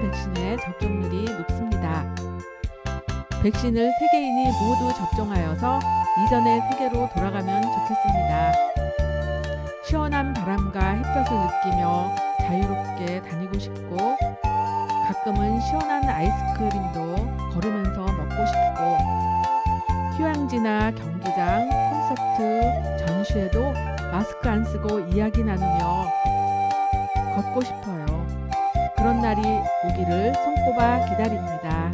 백신의 접종률이 높습니다. 백신을 세계인이 모두 접종하여서 이전의 세계로 돌아가면 좋겠습니다. 시원한 바람과 햇볕을 느끼며 자유롭게 다니고 싶고, 가끔은 시원한 아이스크림도 걸으면서 먹고 싶고, 휴양지나 경기장, 콘서트, 전시회도 마스크 안 쓰고 이야기 나누며 걷고 싶어요. 그런 날이 오기를 손꼽아 기다립니다.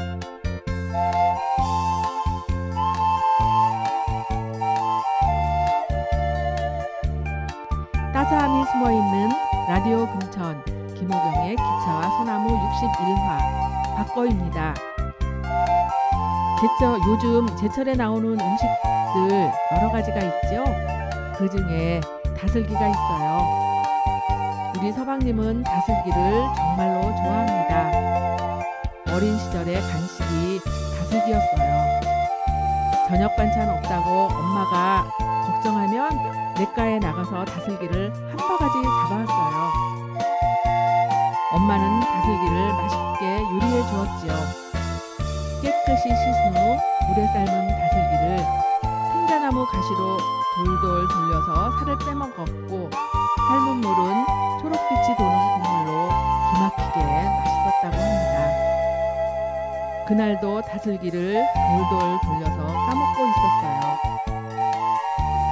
따스함이 숨어있는 라디오 금천 김호경의 기차와 소나무 61화 박거입니다. 요즘 제철에 나오는 음식들 여러 가지가 있죠. 그 중에 다슬기가 있어요. 우리 서방님은 다슬기를 정말로 좋아합니다. 어린 시절의 간식이 다슬기였어요. 저녁 반찬 없다고 엄마가 걱정하면 냇가에 나가서 다슬기를 한 바가지 잡아왔어요. 엄마는 다슬기를 맛있게 요리해 주었지요. 깨끗이 씻은 후 물에 삶은 다슬기를 생자나무 가시로 돌돌 돌려서 살을 빼먹었고, 삶은 물은 초록빛이 도는 국물로 기막히게 맛있었다고 합니다. 그날도 다슬기를 돌돌 돌려서 까먹고 있었어요.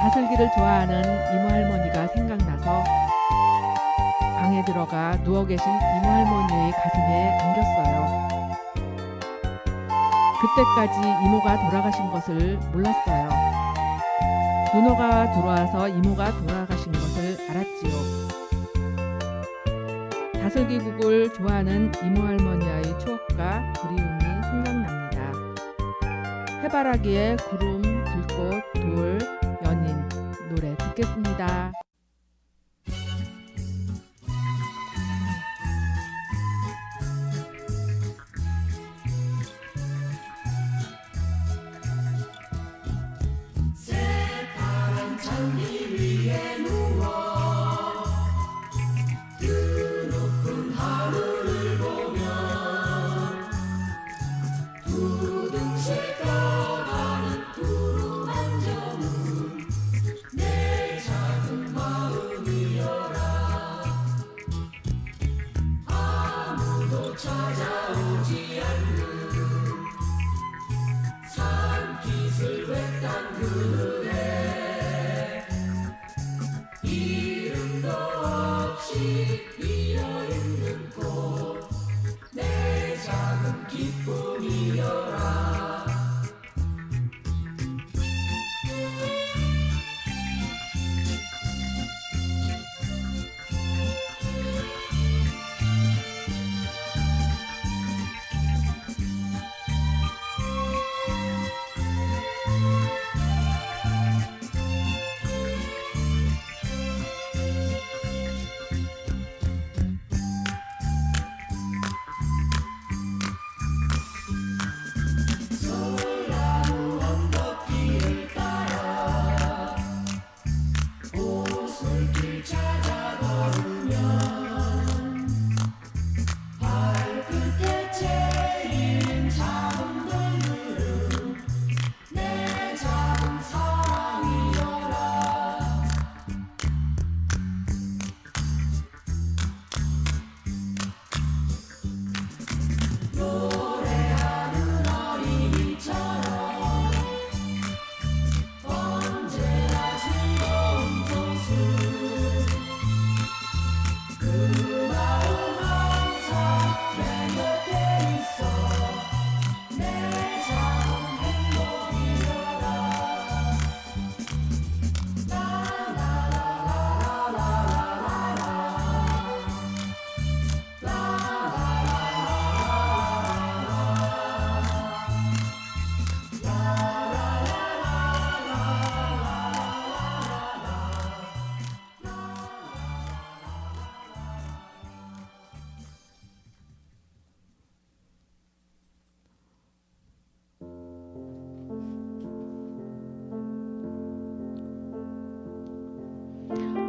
다슬기를 좋아하는 이모 할머니가 생각나서 방에 들어가 누워 계신 이모 할머니의 가슴에 안겼어요. 그때까지 이모가 돌아가신 것을 몰랐어요. 누나가 들어와서 이모가 돌아가신 것을 알았지요. 다슬기국을 좋아하는 이모 할머니와의 추억과 그리움이 생각납니다. 해바라기에 구름, 들꽃, 돌, 연인 노래 듣겠습니다.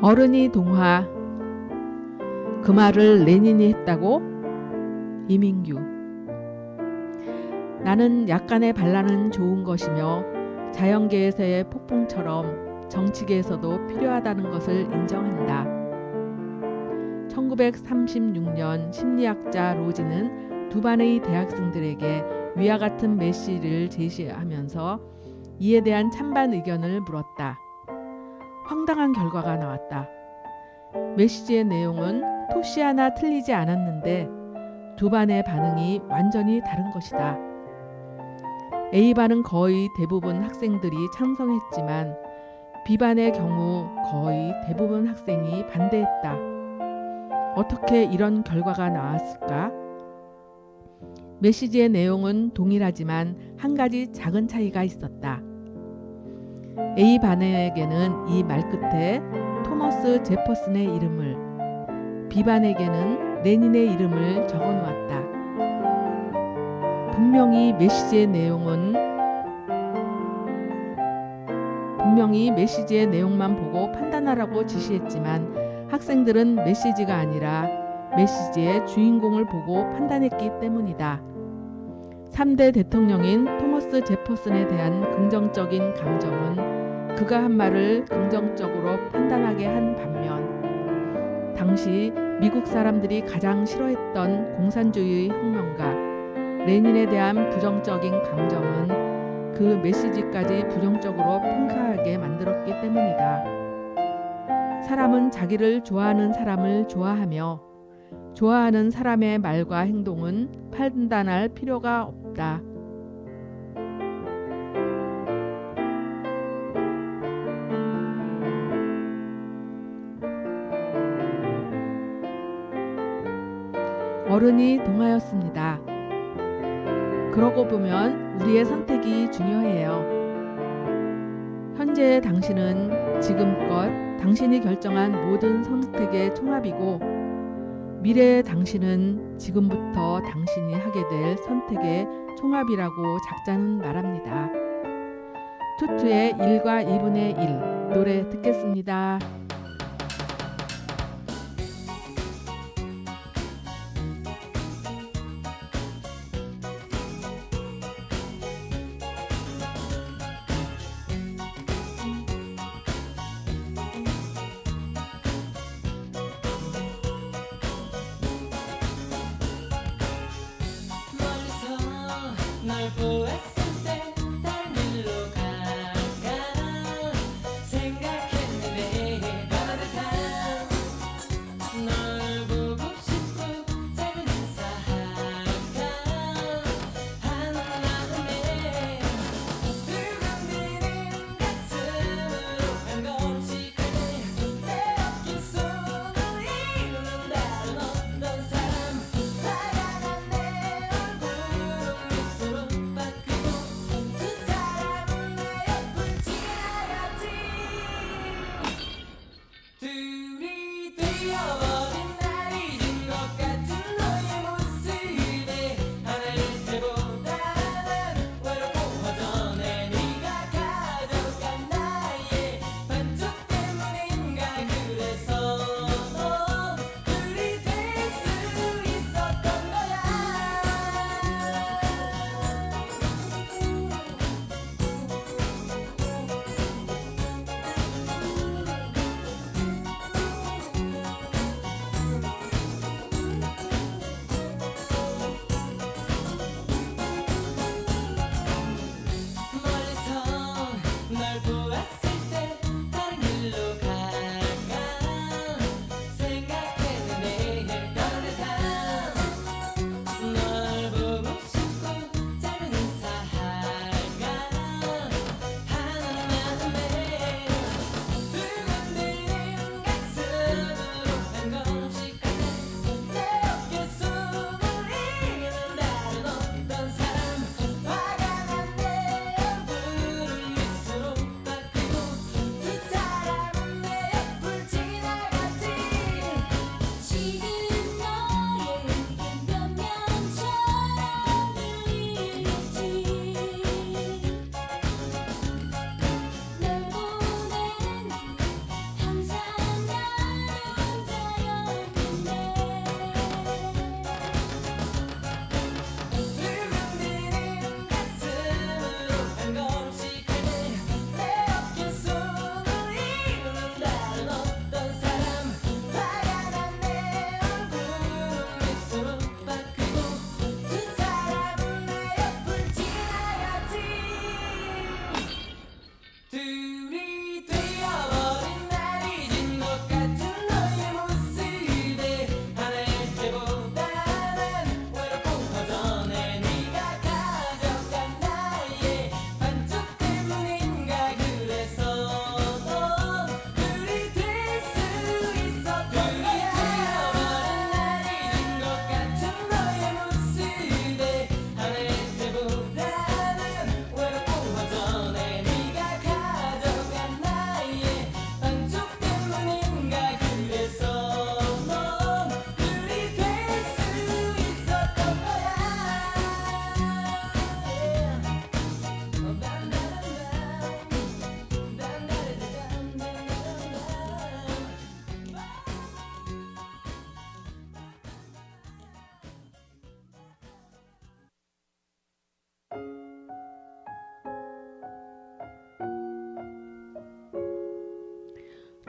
어른이 동화. 그 말을 레닌이 했다고? 이민규. 나는 약간의 반란은 좋은 것이며 자연계에서의 폭풍처럼 정치계에서도 필요하다는 것을 인정한다. 1936년 심리학자 로지는 두 반의 대학생들에게 위와 같은 메시지를 제시하면서 이에 대한 찬반 의견을 물었다. 황당한 결과가 나왔다. 메시지의 내용은 토시 하나 틀리지 않았는데 두 반의 반응이 완전히 다른 것이다. A반은 거의 대부분 학생들이 찬성했지만 B반의 경우 거의 대부분 학생이 반대했다. 어떻게 이런 결과가 나왔을까? 메시지의 내용은 동일하지만 한 가지 작은 차이가 있었다. A반에게는 이 말끝에 토머스 제퍼슨의 이름을, B반에게는 레닌의 이름을 적어 놓았다. 분명히 메시지의 내용만 보고 판단하라고 지시했지만 학생들은 메시지가 아니라 메시지의 주인공을 보고 판단했기 때문이다. 3대 대통령인 토머스 제퍼슨에 대한 긍정적인 감정은 그가 한 말을 긍정적으로 판단하게 한 반면 당시 미국 사람들이 가장 싫어했던 공산주의의 혁명가 레닌에 대한 부정적인 감정은 그 메시지까지 부정적으로 평가하게 만들었기 때문이다. 사람은 자기를 좋아하는 사람을 좋아하며 좋아하는 사람의 말과 행동은 판단할 필요가 없다. 어른이 동하였습니다. 그러고 보면 우리의 선택이 중요해요. 현재의 당신은 지금껏 당신이 결정한 모든 선택의 총합이고 미래의 당신은 지금부터 당신이 하게 될 선택의 총합이라고 작자는 말합니다. 투투의 1과 2분의 1 노래 듣겠습니다. 널 보았을 때 다른 일로 갈까 생각했는데 가득한 널 보고 싶고 작은 인사할까 하는 마음에 두근대는 가슴으로 한 걸음씩 내 어깨 손을 이루는 다른 어떤 사람 다양한 내 얼굴 미소로 바뀌고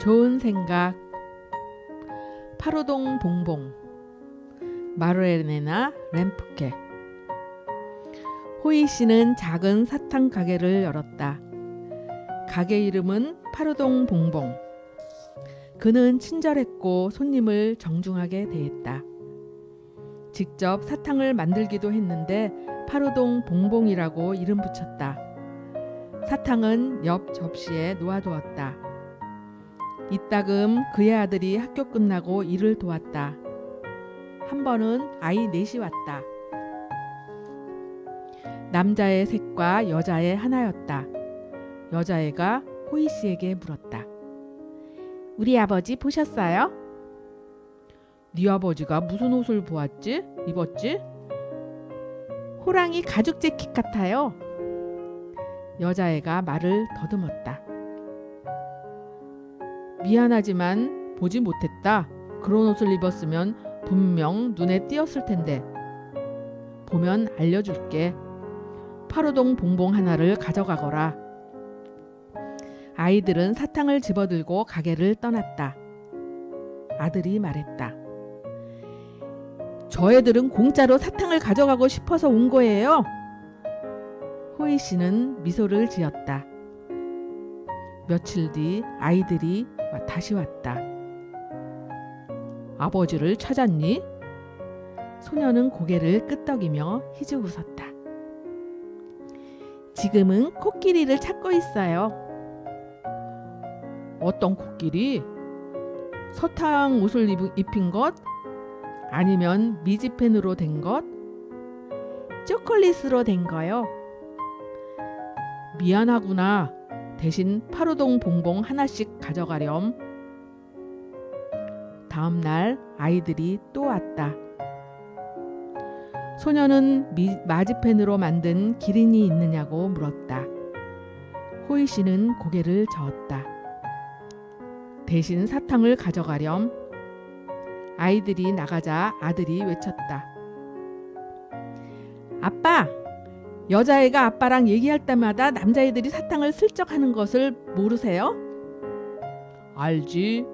좋은 생각. 파루동 봉봉. 마르레네나 램프케. 호이 씨는 작은 사탕 가게를 열었다. 가게 이름은 파루동 봉봉. 그는 친절했고 손님을 정중하게 대했다. 직접 사탕을 만들기도 했는데 파루동 봉봉이라고 이름 붙였다. 사탕은 옆 접시에 놓아두었다. 이따금 그의 아들이 학교 끝나고 일을 도왔다. 한 번은 아이 넷이 왔다. 남자의 셋과 여자의 하나였다. 여자애가 호이 씨에게 물었다. 우리 아버지 보셨어요? 네 아버지가 무슨 옷을 입었지? 호랑이 가죽 재킷 같아요. 여자애가 말을 더듬었다. 미안하지만 보지 못했다. 그런 옷을 입었으면 분명 눈에 띄었을 텐데. 보면 알려줄게. 파루동 봉봉 하나를 가져가거라. 아이들은 사탕을 집어들고 가게를 떠났다. 아들이 말했다. 저 애들은 공짜로 사탕을 가져가고 싶어서 온 거예요. 호이 씨는 미소를 지었다. 며칠 뒤 아이들이 다시 왔다. 아버지를 찾았니? 소녀는 고개를 끄덕이며 희죽 웃었다. 지금은 코끼리를 찾고 있어요. 어떤 코끼리? 서탕 옷을 입힌 것? 아니면 미지펜으로 된 것? 초콜릿으로 된 거요. 미안하구나. 대신 파루동 봉봉 하나씩 가져가렴. 다음 날 아이들이 또 왔다. 소녀는 마지펜으로 만든 기린이 있느냐고 물었다. 호이 씨는 고개를 저었다. 대신 사탕을 가져가렴. 아이들이 나가자 아들이 외쳤다. 아빠! 여자애가 아빠랑 얘기할 때마다 남자애들이 사탕을 슬쩍 하는 것을 모르세요? 알지.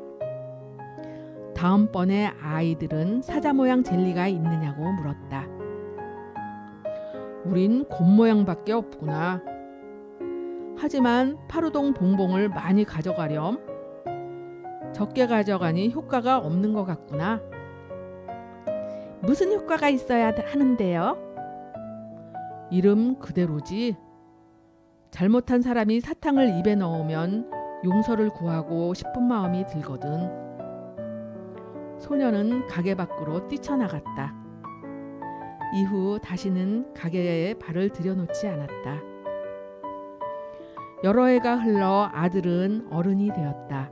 다음번에 아이들은 사자 모양 젤리가 있느냐고 물었다. 우린 곰 모양밖에 없구나. 하지만 파루동 봉봉을 많이 가져가렴. 적게 가져가니 효과가 없는 것 같구나. 무슨 효과가 있어야 하는데요? 이름 그대로지. 잘못한 사람이 사탕을 입에 넣으면 용서를 구하고 싶은 마음이 들거든. 소녀는 가게 밖으로 뛰쳐나갔다. 이후 다시는 가게에 발을 들여놓지 않았다. 여러 해가 흘러 아들은 어른이 되었다.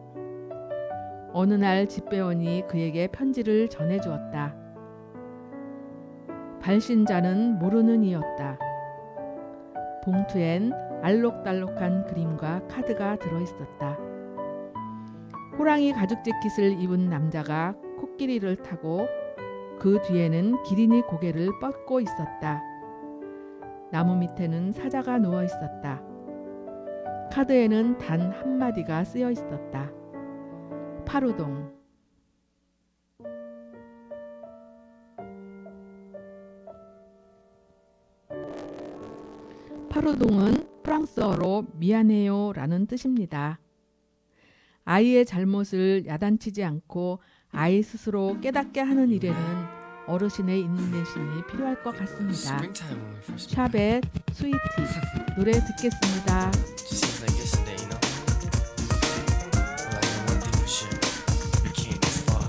어느 날 집배원이 그에게 편지를 전해주었다. 발신자는 모르는 이였다. 봉투엔 알록달록한 그림과 카드가 들어있었다. 호랑이 가죽 재킷을 입은 남자가 코끼리를 타고 그 뒤에는 기린이 고개를 뻗고 있었다. 나무 밑에는 사자가 누워 있었다. 카드에는 단 한마디가 쓰여 있었다. 파루동. 파루동은 프랑스어로 미안해요 라는 뜻입니다. 아이의 잘못을 야단치지 않고 아이 스스로 깨닫게 하는 일에는 어르신의 인내심이 필요할 것 같습니다. Springtime when we first met. 샵의 스위티 노래 듣겠습니다. Just seems like yesterday, you know? Well, I know one thing for sure. We came this far.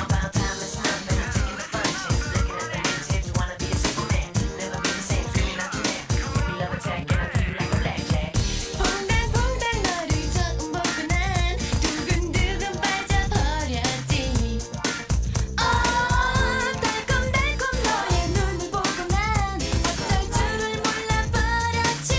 About time it's time that I'm taking the fun chance. Looking at the hands, if you wanna be a Superman, never be the same, screaming out your name. Baby love attack, and I feel you like a blackjack. 퐁당퐁당 너를 처음 보고 난 두근두근 빠져버렸지. 달콤달콤 너의 눈을 보고 난 어쩔 줄을 몰라버렸지.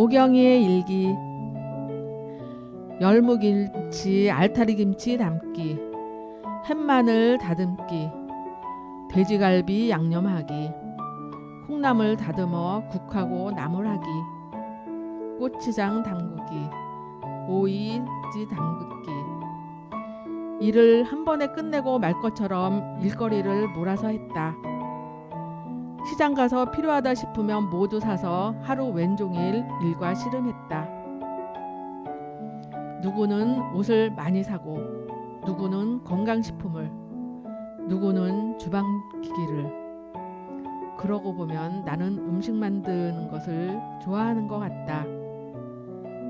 오경이의 일기. 열무김치, 알타리김치 담기, 햇마늘 다듬기, 돼지갈비 양념하기, 콩나물 다듬어 국하고 나물하기, 고추장 담그기, 오이지 담그기. 일을 한 번에 끝내고 말 것처럼 일거리를 몰아서 했다. 시장 가서 필요하다 싶으면 모두 사서 하루 왼종일 일과 씨름했다. 누구는 옷을 많이 사고, 누구는 건강식품을, 누구는 주방기기를. 그러고 보면 나는 음식 만드는 것을 좋아하는 것 같다.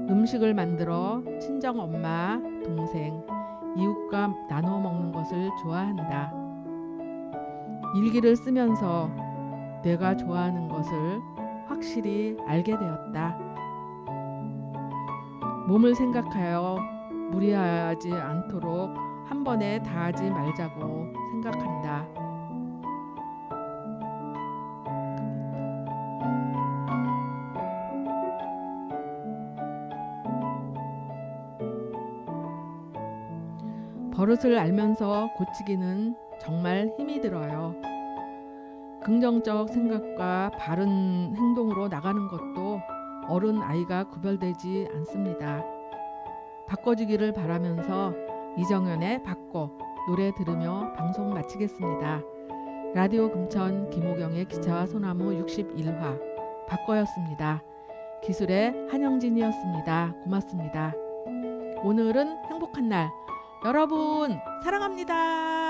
음식을 만들어 친정 엄마, 동생, 이웃과 나눠 먹는 것을 좋아한다. 일기를 쓰면서 내가 좋아하는 것을 확실히 알게 되었다. 몸을 생각하여 무리하지 않도록 한 번에 다 하지 말자고 생각한다. 버릇을 알면서 고치기는 정말 힘이 들어요. 긍정적 생각과 바른 행동으로 나가는 것도 어른 아이가 구별되지 않습니다. 바꿔주기를 바라면서 이정현의 바꿔 노래 들으며 방송 마치겠습니다. 라디오 금천 김호경의 기차와 소나무 61화 바꿔였습니다. 기술의 한영진이었습니다. 고맙습니다. 오늘은 행복한 날 여러분 사랑합니다.